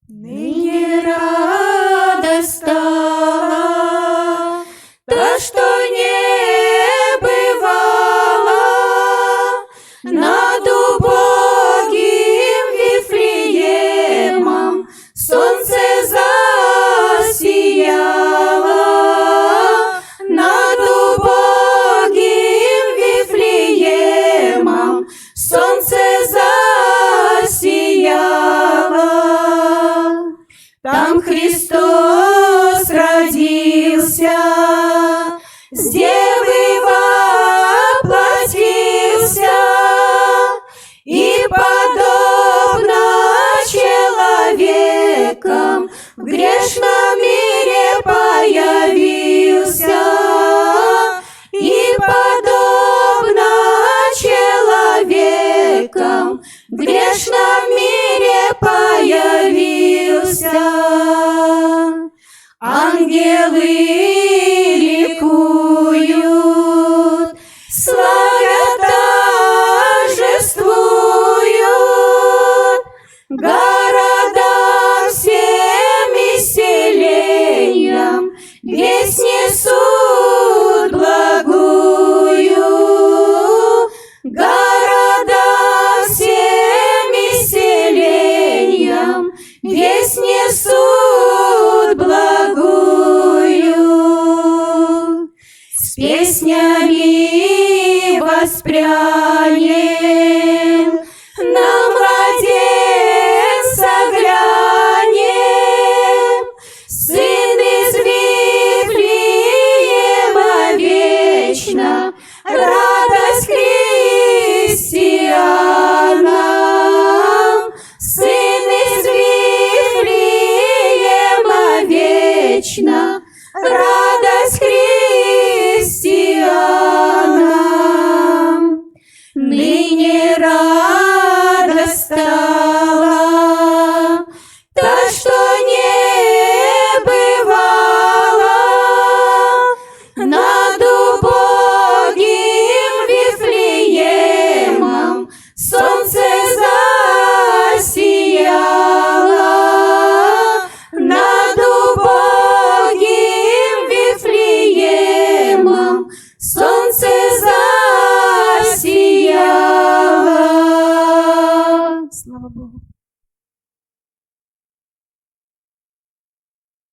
Ныне радость стала, та, что не бывало, над убогим Вифлеемом солнце засияло, над убогим Вифлеемом солнце засияло. Там Христос родился, с девы воплотился, и подобно человеком в грешном мире появился, и подобно человеком в грешном мире появился. Ангелы ликуют, славят, торжествуют, города всеми селениям весть несут благую, города всеми селениям весть